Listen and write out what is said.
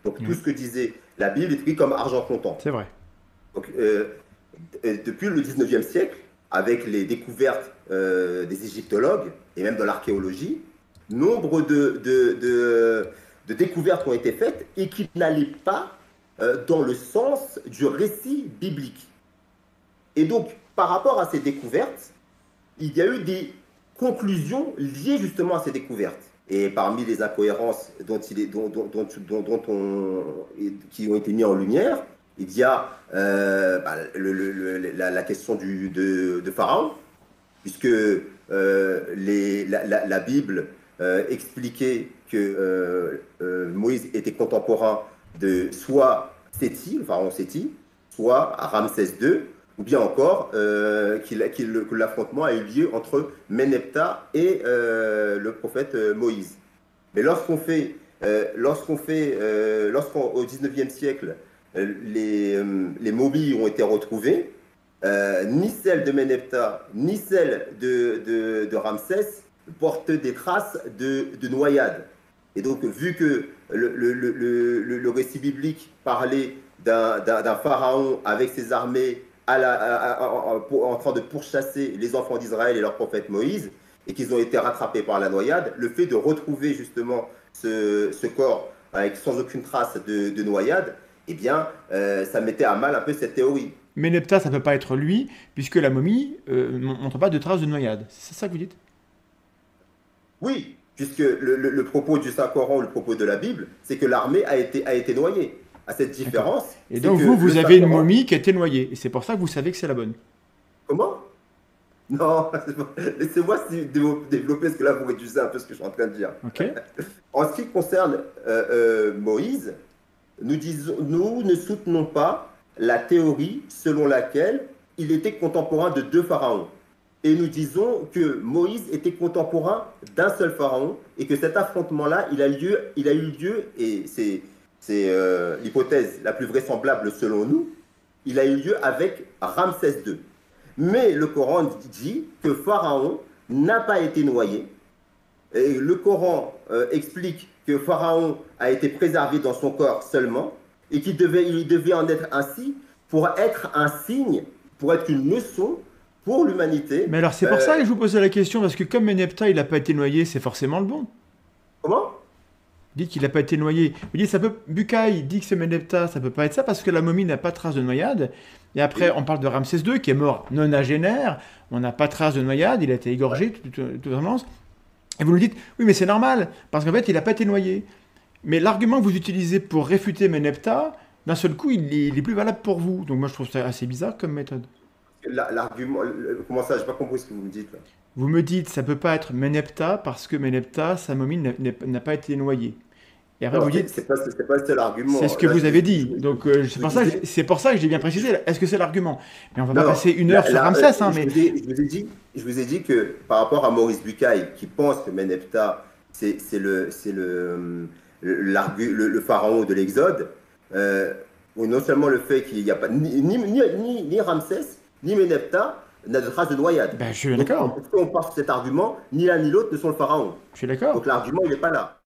Donc tout Oui, ce que disait la Bible est pris comme argent comptant. c'est vrai. Donc, depuis le 19e siècle, avec les découvertes des égyptologues et même de l'archéologie, nombre de découvertes ont été faites et qui n'allaient pas dans le sens du récit biblique. Et donc, par rapport à ces découvertes, il y a eu des conclusions liées justement à ces découvertes. Et parmi les incohérences qui ont été mises en lumière, il y a la question de Pharaon, puisque la Bible expliquait que Moïse était contemporain de soit Séti, le pharaon Séti, soit Ramsès II, ou bien encore que l'affrontement a eu lieu entre Ménephta et le prophète Moïse. Mais lorsqu'au 19e siècle, les momies ont été retrouvées, ni celle de Ménephta, ni celle de Ramsès portent des traces de noyade. Et donc, vu que le récit biblique parlait d'un pharaon avec ses armées en train de pourchasser les enfants d'Israël et leur prophète Moïse, et qu'ils ont été rattrapés par la noyade, le fait de retrouver justement ce corps avec, sans aucune trace de noyade, eh bien, ça mettait à mal un peu cette théorie. Mais Nepta, ça peut pas être lui, puisque la momie montre pas de traces de noyade. C'est ça que vous dites? Oui, puisque le propos du Saint-Coran, le propos de la Bible, c'est que l'armée a été noyée. À cette D'accord. différence, Et c'est donc que vous, le vous avez une Saint-Coran... momie qui a été noyée. Et c'est pour ça que vous savez que c'est la bonne. Comment? Non, laissez-moi développer, parce que là, vous réduisez un peu ce que je suis en train de dire. Ok? En ce qui concerne Moïse, nous ne soutenons pas la théorie selon laquelle il était contemporain de deux pharaons. Et nous disons que Moïse était contemporain d'un seul pharaon et que cet affrontement-là, il a eu lieu, et c'est l'hypothèse la plus vraisemblable selon nous, il a eu lieu avec Ramsès II. Mais le Coran dit que Pharaon n'a pas été noyé. Et le Coran explique que Pharaon a été préservé dans son corps seulement et il devait en être ainsi pour être un signe, pour être une leçon pour l'humanité. Mais alors c'est pour ça que je vous posais la question, parce que comme Meneptah, il n'a pas été noyé, c'est forcément le bon. Comment? Vous dites qu'il n'a pas été noyé. Vous dites, ça peut... Bucaille dit que c'est Meneptah, ça peut pas être ça, parce que la momie n'a pas de trace de noyade. Et après, Oui. on parle de Ramsès II, qui est mort nonagénaire, on n'a pas de trace de noyade, il a été Ouais. égorgé, tout simplement. Et vous nous dites, oui, mais c'est normal, parce qu'en fait, il n'a pas été noyé. Mais l'argument que vous utilisez pour réfuter Meneptah, d'un seul coup, il est plus valable pour vous. Donc moi, je trouve ça assez bizarre comme méthode. L'argument, comment ça? J'ai pas compris ce que vous me dites là. Vous me dites, ça peut pas être Meneptah parce que Meneptah, sa momie n'a pas été noyée. Et après, Non, vous dites, c'est pas le seul c'est argument. ce que Là, vous avez dit. Donc, je vous disais, c'est pour ça que j'ai bien précisé. Est-ce que c'est l'argument? Mais on va pas non, non. passer une heure sur Ramsès, hein, mais Je vous ai dit que par rapport à Maurice Bucaille, qui pense que Ménephta, c'est le pharaon de l'Exode, ou non seulement le fait qu'il n'y a pas ni Ramsès, ni Ménephta n'a de trace de noyade. ben, je suis Donc, d'accord. si on part sur cet argument, ni l'un ni l'autre ne sont le pharaon. Je suis d'accord. Donc, l'argument, il n'est pas là.